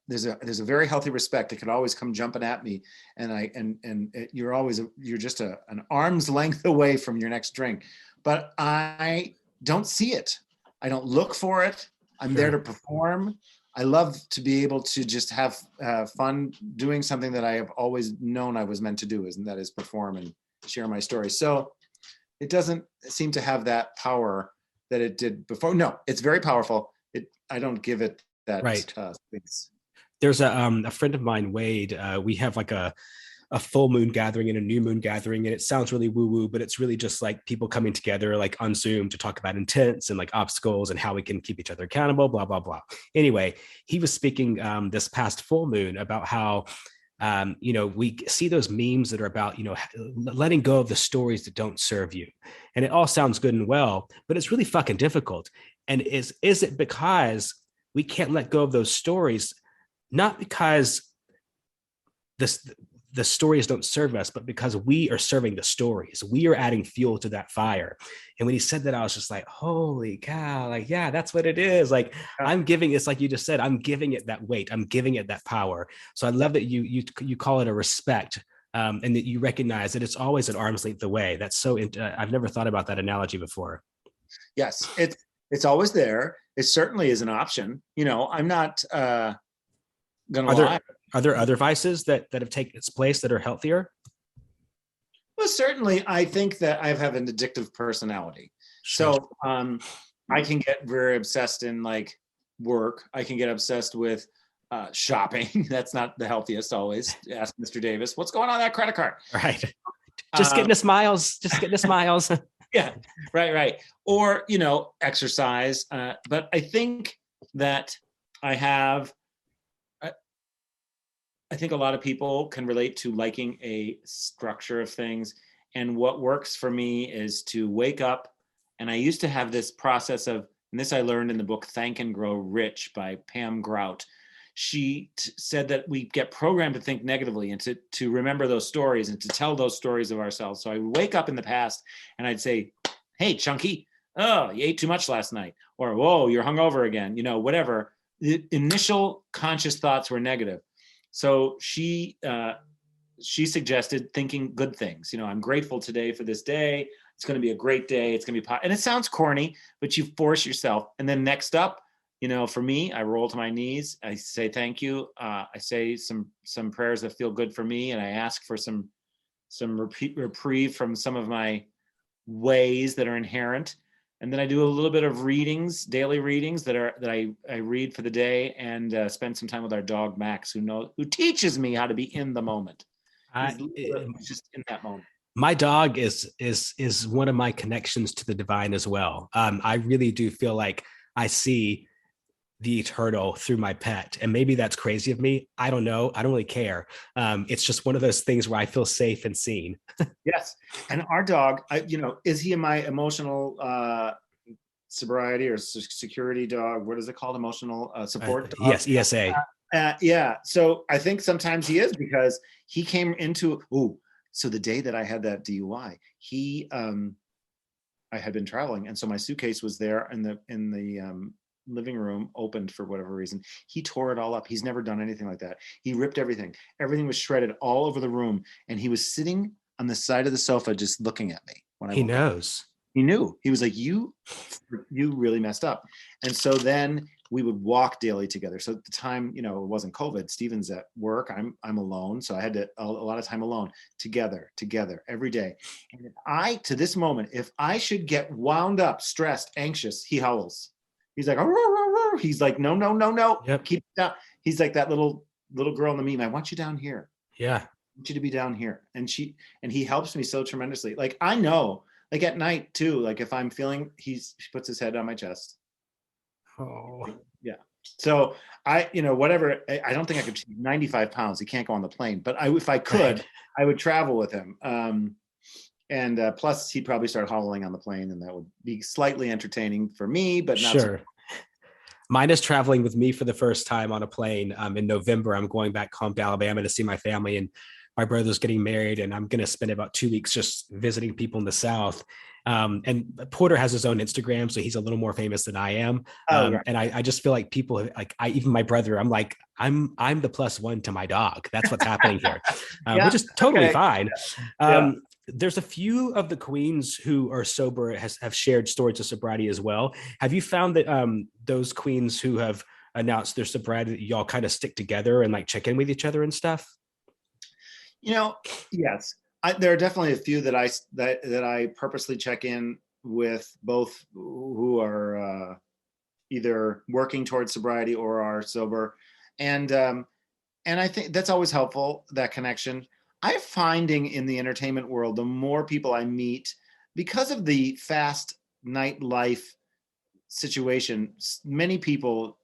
there's a very healthy respect. It could always come jumping at me, and you're just an arm's length away from your next drink. But I don't see it. I don't look for it. I'm there to perform. I love to be able to just have fun doing something that I have always known I was meant to do, and that is perform and share my story. So it doesn't seem to have that power that it did before. No, it's very powerful. I don't give it that space. There's a friend of mine, Wade. We have like a full moon gathering and a new moon gathering, and it sounds really woo woo, but it's really just like people coming together like on Zoom to talk about intents and like obstacles and how we can keep each other accountable, blah blah blah. Anyway, he was speaking this past full moon about how we see those memes that are about letting go of the stories that don't serve you, and it all sounds good and well, but it's really fucking difficult. And is it because we can't let go of those stories, not because the stories don't serve us, but because we are serving the stories. We are adding fuel to that fire. And when he said that, I was just like, holy cow, like, yeah, that's what it is. Like I'm giving, it's like you just said, I'm giving it that weight. I'm giving it that power. So I love that you call it a respect, and that you recognize that it's always an arm's length away. That's so, I've never thought about that analogy before. Yes, it's always there. It certainly is an option. I'm not gonna lie. Are there other vices that have taken its place that are healthier? Well, certainly, I think that I have an addictive personality. Sure. So I can get very obsessed in like work. I can get obsessed with shopping. That's not the healthiest always. Ask Mr. Davis, what's going on that credit card? Right. Just getting the smiles. Just getting the smiles. Yeah. Right. Or, exercise. But I think that I think a lot of people can relate to liking a structure of things. And what works for me is to wake up. And I used to have this process of, and this I learned in the book, Thank and Grow Rich by Pam Grout. she said that we get programmed to think negatively and to remember those stories and to tell those stories of ourselves. So I would wake up in the past and I'd say, hey, Chunky, oh, you ate too much last night. Or, whoa, you're hungover again, whatever. The initial conscious thoughts were negative. So she suggested thinking good things. I'm grateful today for this day. It's going to be a great day. It's going to be and it sounds corny, but you force yourself. And then next up, for me, I roll to my knees. I say thank you. I say some prayers that feel good for me, and I ask for some reprieve from some of my ways that are inherent. And then I do a little bit of daily readings that I read for the day, and spend some time with our dog Max, who teaches me how to be in the moment. He's just in that moment. My dog is one of my connections to the divine as well. I really do feel like I see the eternal through my pet, and maybe that's crazy of me. I don't know. I don't really care. It's just one of those things where I feel safe and seen. Yes, and our dog, is he my emotional sobriety or security dog? What is it called? Emotional support dog? Yes, ESA. Yeah. So I think sometimes he is, because he came into so the day that I had that DUI, I had been traveling, and so my suitcase was there in the living room, opened for whatever reason. He tore it all up. He's never done anything like that. He ripped everything. Everything was shredded all over the room, and he was sitting on the side of the sofa just looking at me when He knows. He knew. He was like, you really messed up. And so then we would walk daily together. So at the time, it wasn't COVID. Steven's at work. I'm alone. So I had a lot of time alone, together every day. And to this moment, if I should get wound up, stressed, anxious, he howls. He's like, "Arr." He's like, no. Yep. Keep it down. He's like that little girl in the meme. I want you down here. Yeah. I want you to be down here. And he helps me so tremendously. Like, I know, like at night too, like if I'm feeling, he puts his head on my chest. Oh, yeah. So whatever, I don't think I could 95 pounds. He can't go on the plane, but if I could, I would travel with him. And plus he'd probably start howling on the plane, and that would be slightly entertaining for me, but not sure. Mine is traveling with me for the first time on a plane. In November, I'm going back home to Alabama to see my family, and my brother's getting married, and I'm going to spend about 2 weeks just visiting people in the South. And Porter has his own Instagram, so he's a little more famous than I am. Right. And I just feel like people have, even my brother, I'm like, I'm the +1 to my dog. That's what's happening here, which is totally fine. There's a few of the queens who are sober have shared stories of sobriety as well. Have you found that those queens who have announced their sobriety, y'all kind of stick together and like check in with each other and stuff? Yes. There are definitely a few that I purposely check in with, both who are either working towards sobriety or are sober, and I think that's always helpful, that connection. I'm finding in the entertainment world, the more people I meet, because of the fast nightlife situation, many people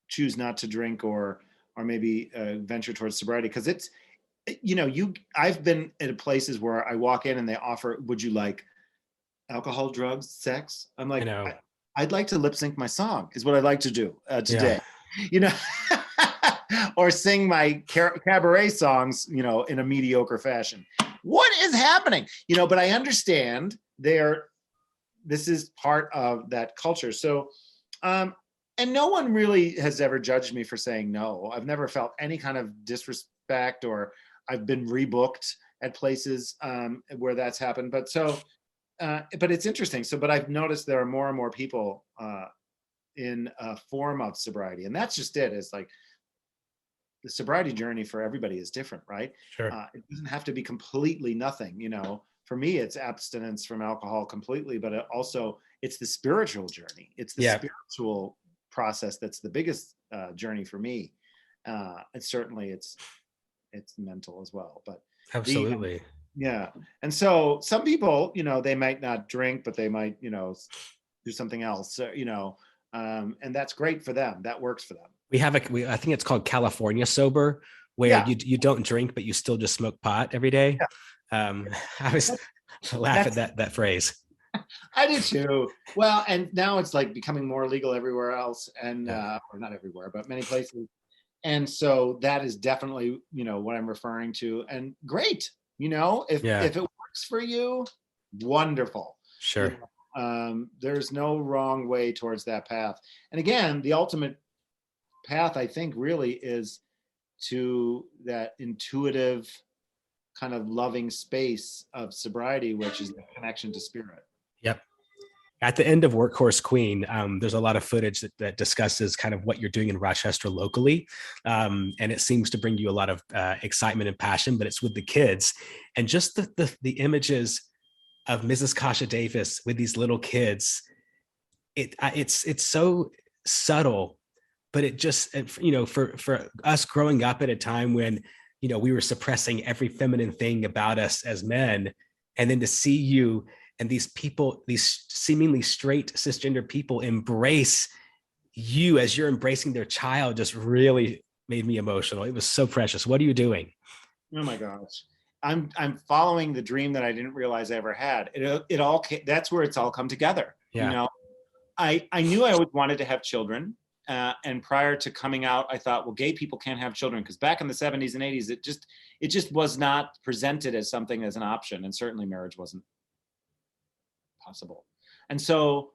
choose not to drink or maybe venture towards sobriety, because it's, I've been at places where I walk in and they offer, would you like alcohol, drugs, sex? I'm like, I'd like to lip sync my song is what I'd like to do today, or sing my cabaret songs, in a mediocre fashion. What is happening? But I understand this is part of that culture. So, and no one really has ever judged me for saying no. I've never felt any kind of disrespect, or I've been rebooked at places where that's happened. But it's interesting. But I've noticed there are more and more people in a form of sobriety, and that's just it. It's like the sobriety journey for everybody is different, right? Sure. It doesn't have to be completely nothing. For me, it's abstinence from alcohol completely, but it's the spiritual journey. It's the spiritual process that's the biggest journey for me. And certainly it's mental as well, but absolutely. And so some people, they might not drink, but they might, do something else, and that's great for them. That works for them. I think it's called California sober, where you don't drink, but you still just smoke pot every day. I was laugh at that phrase. I do too. Well, and now it's like becoming more legal everywhere else, and or not everywhere, but many places. And so that is definitely, what I'm referring to. And great, if it works for you, wonderful. Sure. There's no wrong way towards that path. And again, the ultimate path, I think, really is to that intuitive kind of loving space of sobriety, which is the connection to spirit. Yep. At the end of Workhorse Queen, there's a lot of footage that discusses kind of what you're doing in Rochester locally. And it seems to bring you a lot of excitement and passion, but it's with the kids. And just the images of Mrs. Kasha Davis with these little kids, it's so subtle, but it just, for us growing up at a time when, we were suppressing every feminine thing about us as men, and then to see you and these people, these seemingly straight cisgender people embrace you as you're embracing their child, just really made me emotional. It was so precious. What are you doing? Oh my gosh. I'm following the dream that I didn't realize I ever had. It all came, that's where it's all come together. Yeah. I knew I always wanted to have children. And prior to coming out, I thought, well, gay people can't have children, because back in the 70s and 80s, it just was not presented as something as an option. And certainly marriage wasn't possible. And so,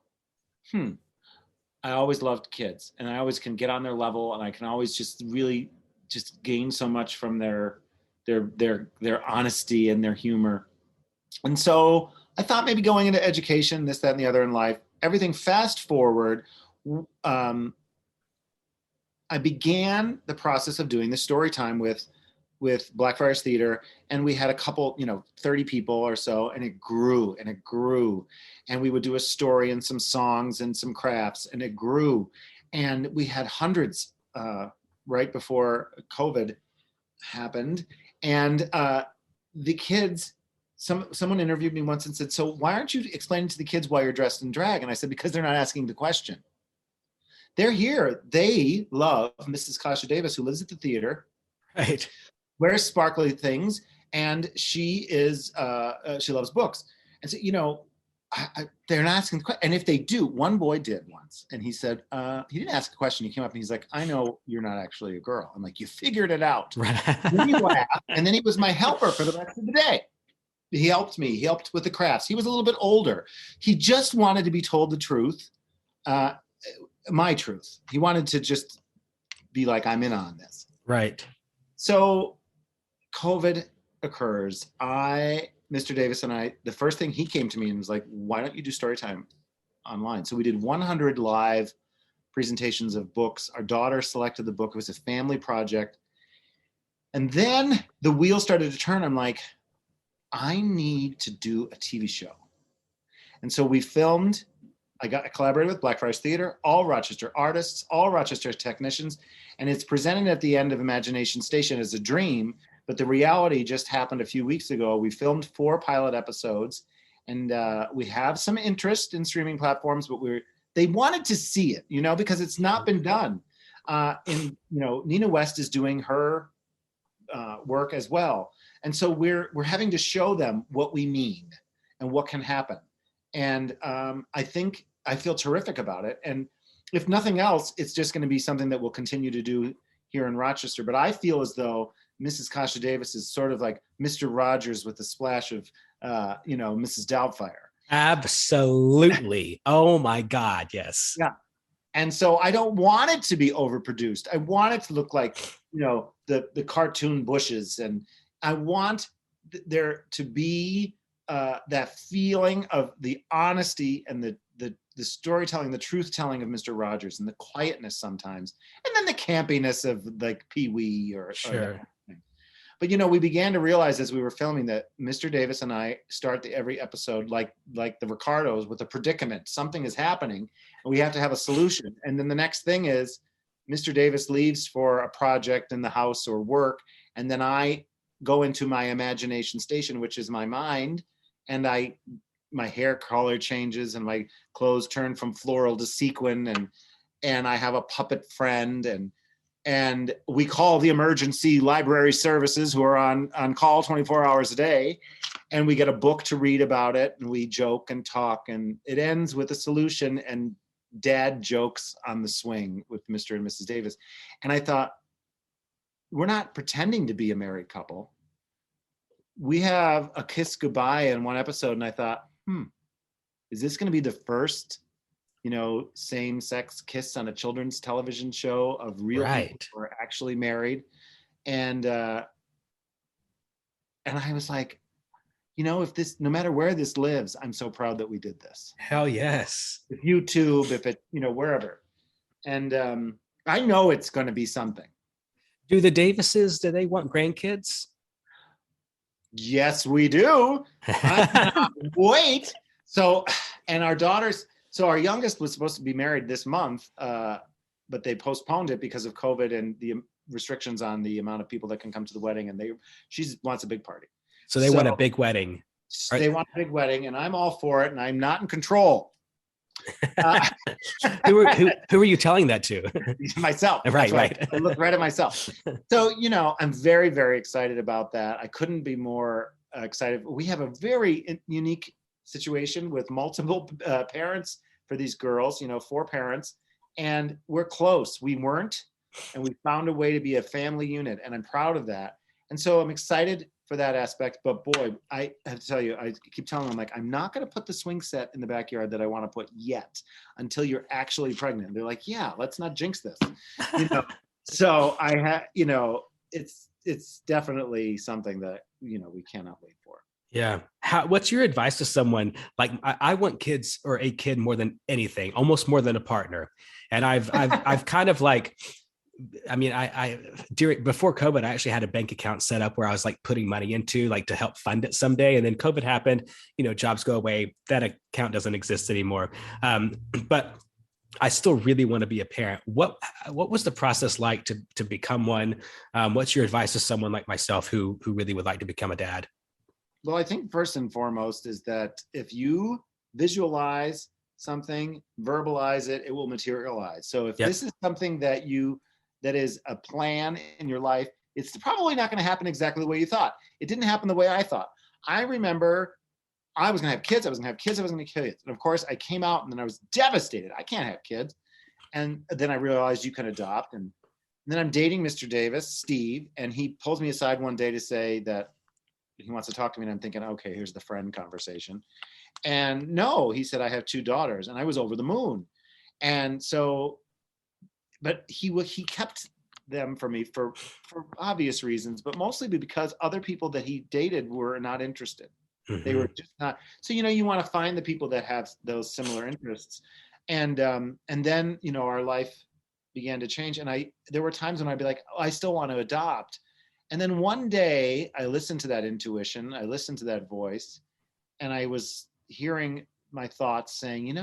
I always loved kids, and I always can get on their level, and I can always just really just gain so much from their honesty and their humor. And so I thought maybe going into education, this, that, and the other in life, everything fast forward, I began the process of doing the story time with Blackfriars Theater, and we had a couple, 30 people or so, and it grew and it grew. And we would do a story and some songs and some crafts, and it grew. And we had hundreds right before COVID happened. And the kids, someone interviewed me once and said, so why aren't you explaining to the kids why you're dressed in drag? And I said, because they're not asking the question. They're here. They love Mrs. Kasha Davis, who lives at the theater, Right, wears sparkly things, and she loves books. And so, they're not asking the question. And if they do, one boy did once, and he said, he didn't ask a question. He came up and he's like, I know you're not actually a girl. I'm like, you figured it out. right. Then he laughed, and then he was my helper for the rest of the day. He helped me. He helped with the crafts. He was a little bit older. He just wanted to be told the truth, my truth. He wanted to just be like, I'm in on this. Right. So COVID occurs. Mr. Davis and I, the first thing he came to me and was like, why don't you do story time online? So we did 100 live presentations of books. Our daughter selected the book. It was a family project. And then the wheel started to turn. I'm like, I need to do a TV show. And so we filmed. I collaborated with Blackfriars Theater, all Rochester artists, all Rochester technicians, and it's presented at the end of Imagination Station as a dream, but the reality just happened a few weeks ago. We filmed 4 pilot episodes, and we have some interest in streaming platforms, but they wanted to see it, because it's not been done. Nina West is doing her work as well, and so we're having to show them what we mean and what can happen. And I feel terrific about it. And if nothing else, it's just going to be something that we'll continue to do here in Rochester. But I feel as though Mrs. Kasha Davis is sort of like Mr. Rogers with a splash of, Mrs. Doubtfire. Absolutely. Oh my God. Yes. Yeah. And so I don't want it to be overproduced. I want it to look like, the cartoon bushes. And I want there to be that feeling of the honesty and the storytelling, the truth telling of Mr. Rogers, and the quietness sometimes, and then the campiness of like Pee Wee or Sure. But we began to realize as we were filming that Mr. Davis and I start every episode like the Ricardos with a predicament. Something is happening, and we have to have a solution. And then the next thing is Mr. Davis leaves for a project in the house or work, and then I go into my imagination station, which is my mind, and my hair color changes and my clothes turn from floral to sequin, and I have a puppet friend, and we call the emergency library services who are on call 24 hours a day. and we get a book to read about it, and we joke and talk, and it ends with a solution, and Dad jokes on the swing with Mr. and Mrs. Davis. And I thought, we're not pretending to be a married couple. We have a kiss goodbye in one episode, and I thought, is this going to be the first, same-sex kiss on a children's television show of real people who are actually married? And I was like, if this, no matter where this lives, I'm so proud that we did this. Hell yes. If YouTube, if it, wherever. And I know it's going to be something. Do the Davises, do they want grandkids? Yes, we do. Wait. So, and our daughters, so our youngest was supposed to be married this month, but they postponed it because of COVID and the restrictions on the amount of people that can come to the wedding. And she wants a big party. So they want a big wedding. They want a big wedding, and I'm all for it, and I'm not in control. Who are you telling that to? Myself. Right. I look right at myself. So, I'm very, very excited about that. I couldn't be more excited. We have a very unique situation with multiple parents for these girls, 4 parents, and we're close. We weren't, and we found a way to be a family unit, and I'm proud of that. And so I'm excited for that aspect, but boy, I have to tell you, I keep telling them, I'm not going to put the swing set in the backyard that I want to put yet until you're actually pregnant. They're like, yeah, let's not jinx this. So I have, it's definitely something that, we cannot wait for. Yeah. What's your advice to someone? Like, I want kids, or a kid, more than anything, almost more than a partner. And I've kind of like, before COVID, I actually had a bank account set up where I was like putting money into, like, to help fund it someday. And then COVID happened, jobs go away. That account doesn't exist anymore. But I still really want to be a parent. What was the process like to become one? What's your advice to someone like myself who really would like to become a dad? Well, I think first and foremost is that if you visualize something, verbalize it, it will materialize. So if this is something that is a plan in your life, it's probably not going to happen exactly the way you thought. It didn't happen the way I thought. I remember I was going to have kids. I was going to have kids. And of course, I came out, and then I was devastated. I can't have kids. And then I realized you can adopt. And then I'm dating Mr. Davis, Steve, and he pulls me aside one day to say that he wants to talk to me. And I'm thinking, okay, here's the friend conversation. And no, he said, I have 2 daughters. And I was over the moon. And so, but he kept them for me for obvious reasons, but mostly because other people that he dated were not interested. Mm-hmm. They were just not. So, you want to find the people that have those similar interests. And then, our life began to change. And there were times when I'd be like, oh, I still want to adopt. And then one day I listened to that intuition. I listened to that voice, and I was hearing my thoughts saying,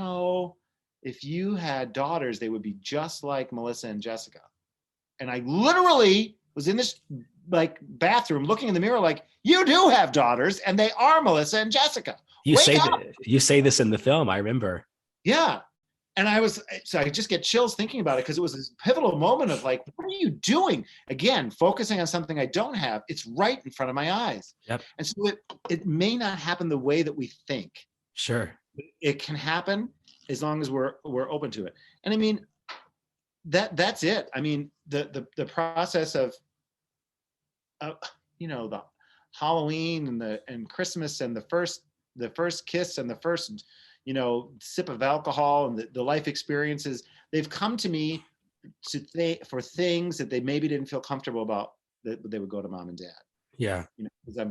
if you had daughters, they would be just like Melissa and Jessica. And I literally was in this bathroom looking in the mirror like, you do have daughters, and they are Melissa and Jessica. You say this in the film, I remember. Yeah. And I just get chills thinking about it, because it was this pivotal moment of like, what are you doing? Again, focusing on something I don't have. It's right in front of my eyes. Yep. And so it may not happen the way that we think. Sure. It can happen as long as we're open to it. And that's it. The process of the Halloween and Christmas and the first kiss and the first sip of alcohol and the life experiences, they've come to me for things that they maybe didn't feel comfortable about, that they would go to mom and dad. Yeah. Because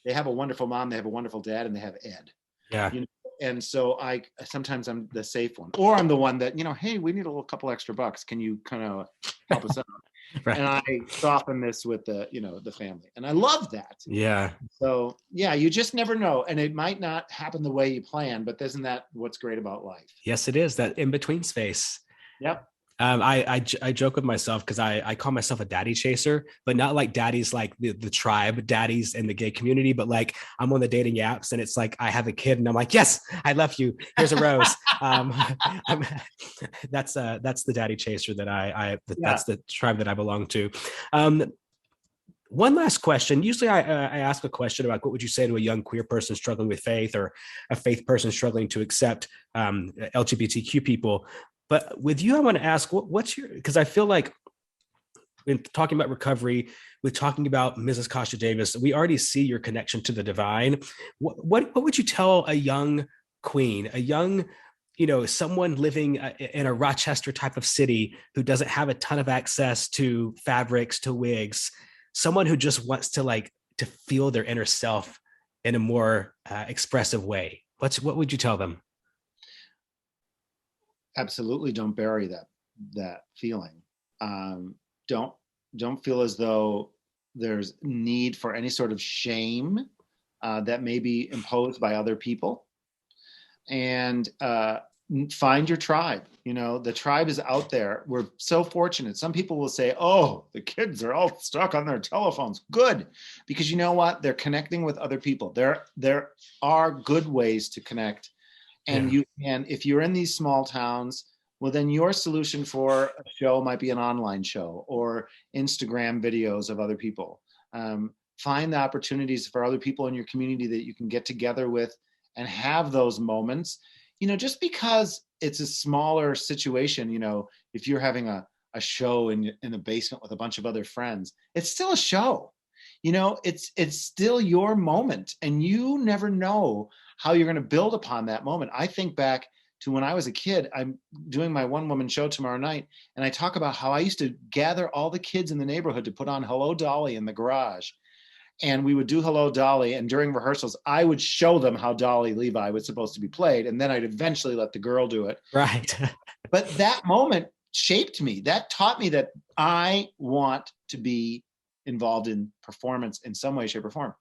they have a wonderful mom, they have a wonderful dad, and they have Ed. Yeah. And so sometimes I'm the safe one, or I'm the one that, hey, we need a couple extra bucks. Can you kind of help us out? Right. And I soften this with the family. And I love that. Yeah. So yeah, you just never know. And it might not happen the way you plan, but isn't that what's great about life? Yes, it is, that in-between space. Yep. I joke with myself because I call myself a daddy chaser, but not like daddies like the tribe daddies in the gay community, but like I'm on the dating apps and it's like I have a kid and I'm like, yes, I love you. Here's a rose. That's the daddy chaser that that's the tribe that I belong to. One last question. Usually I ask a question about what would you say to a young queer person struggling with faith, or a faith person struggling to accept LGBTQ people. But with you, I want to ask, what's your, because I feel like in talking about recovery, with talking about Mrs. Kasha Davis, we already see your connection to the divine. What would you tell a young queen, a young, someone living in a Rochester type of city who doesn't have a ton of access to fabrics, to wigs, someone who just wants to feel their inner self in a more expressive way? What would you tell them? Absolutely, don't bury that feeling. Don't feel as though there's need for any sort of shame that may be imposed by other people, and find your tribe. The tribe is out there. We're so fortunate. Some people will say, oh, the kids are all stuck on their telephones. Good, because you know what? They're connecting with other people. There are good ways to connect, and you can, if you're in these small towns, well, then your solution for a show might be an online show or Instagram videos of other people. Find the opportunities for other people in your community that you can get together with and have those moments. Just because it's a smaller situation, if you're having a show in the basement with a bunch of other friends, it's still a show. It's still your moment, and you never know how you're going to build upon that moment. I think back to when I was a kid. I'm doing my one-woman show tomorrow night, and I talk about how I used to gather all the kids in the neighborhood to put on Hello Dolly in the garage. And we would do Hello Dolly, and during rehearsals, I would show them how Dolly Levi was supposed to be played, and then I'd eventually let the girl do it. Right. But that moment shaped me. That taught me that I want to be involved in performance in some way, shape, or form,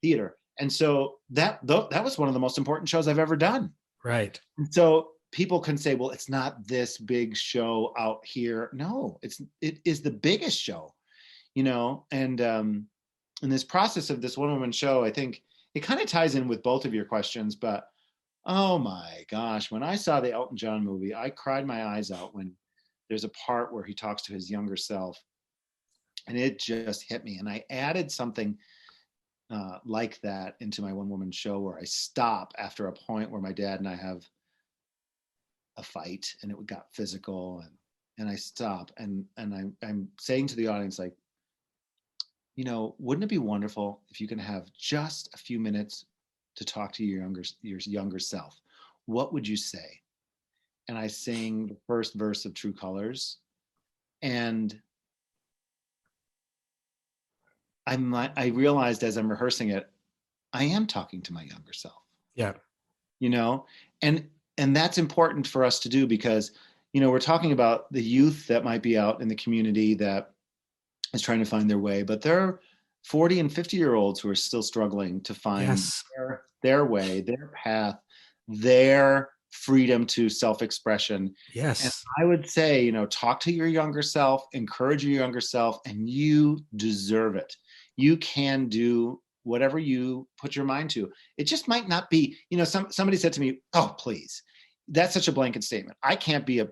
theater. And so that was one of the most important shows I've ever done. Right. And so people can say, well, it's not this big show out here. No, it is the biggest show, and in this process of this one-woman show, I think it kind of ties in with both of your questions, but oh my gosh, when I saw the Elton John movie, I cried my eyes out when there's a part where he talks to his younger self, and it just hit me. And I added something like that into my one-woman show, where I stop after a point where my dad and I have a fight and it got physical, and I stop and I'm saying to the audience, like, wouldn't it be wonderful if you can have just a few minutes to talk to your younger self? What would you say? And I sing the first verse of True Colors, and I realized as I'm rehearsing it, I am talking to my younger self. Yeah. And that's important for us to do, because, we're talking about the youth that might be out in the community that is trying to find their way, but there are 40 and 50-year-olds who are still struggling to find their way, their path, their freedom to self-expression. Yes. And I would say, talk to your younger self, encourage your younger self, and you deserve it. You can do whatever you put your mind to. It just might not be, somebody said to me, oh, please, that's such a blanket statement. I can't be a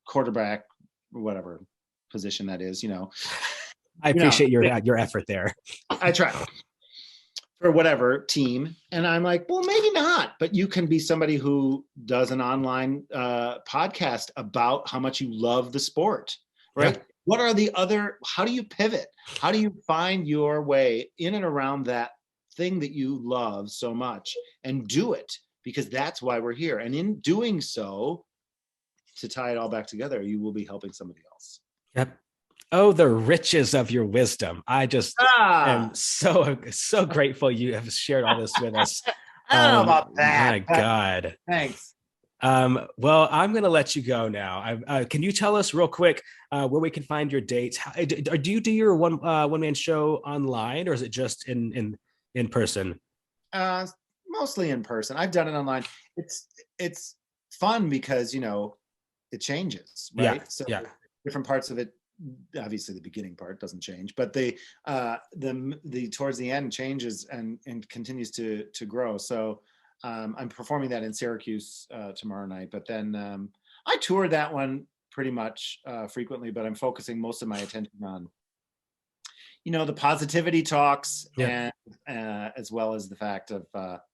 quarterback, whatever position that is, I appreciate your effort there. I try for whatever team. And I'm like, well, maybe not, but you can be somebody who does an online podcast about how much you love the sport, right? Yeah. What are how do you pivot? How do you find your way in and around that thing that you love so much and do it? Because that's why we're here. And in doing so, to tie it all back together, you will be helping somebody else. Yep. Oh, the riches of your wisdom. I just am so grateful you have shared all this with us. I don't know about that. My God. Thanks. Well, I'm going to let you go now. Can you tell us real quick where we can find your dates? Do you do your one-man show online, or is it just in person? Mostly in person. I've done it online. It's fun because, it changes, right? Yeah. So yeah. Different parts of it, obviously the beginning part doesn't change, but the towards the end changes and continues to grow. So I'm performing that in Syracuse tomorrow night, but then I tour that one pretty much frequently, but I'm focusing most of my attention on the positivity talks, and as well as the fact of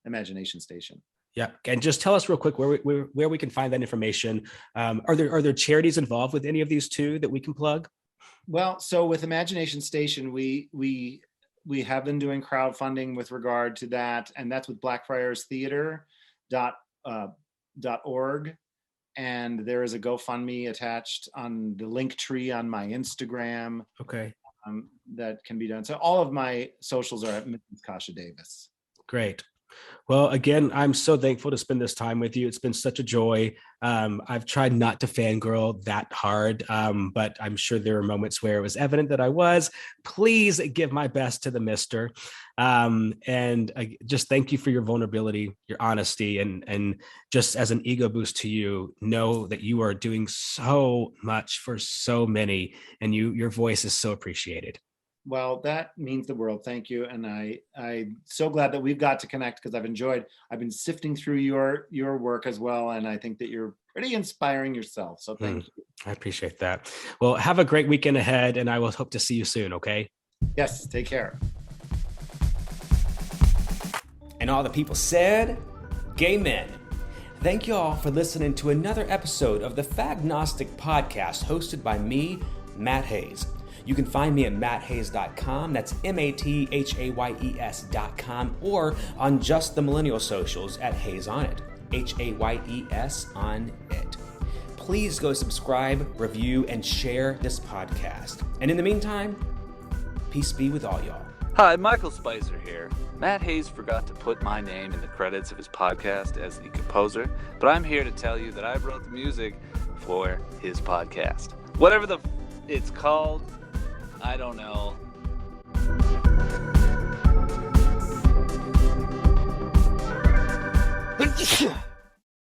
Imagination Station. Yeah, and just tell us real quick where we can find that information. Are there charities involved with any of these two that we can plug? Well, so with Imagination Station, we have been doing crowdfunding with regard to that, and that's with blackfriarstheater.org. And there is a GoFundMe attached on the link tree on my Instagram. Okay. That can be done. So all of my socials are at Mrs. Kasha Davis. Great. Well, again, I'm so thankful to spend this time with you. It's been such a joy. I've tried not to fangirl that hard, but I'm sure there are moments where it was evident that I was. Please give my best to the mister. And just thank you for your vulnerability, your honesty, and just as an ego boost to you, know that you are doing so much for so many, and your voice is so appreciated. Well, that means the world. Thank you. And I'm so glad that we've got to connect, because I've been sifting through your work as well. And I think that you're pretty inspiring yourself. So thank you. I appreciate that. Well, have a great weekend ahead, and I will hope to see you soon. Okay. Yes. Take care. And all the people said, gay men. Thank you all for listening to another episode of the Fagnostic Podcast, hosted by me, Matt Hayes. You can find me at matthayes.com, that's MATHAYES.com, or on just the millennial socials at Hayes on It, HAYES on It. Please go subscribe, review, and share this podcast. And in the meantime, peace be with all y'all. Hi, Michael Spicer here. Matt Hayes forgot to put my name in the credits of his podcast as the composer, but I'm here to tell you that I wrote the music for his podcast. Whatever it's called, I don't know.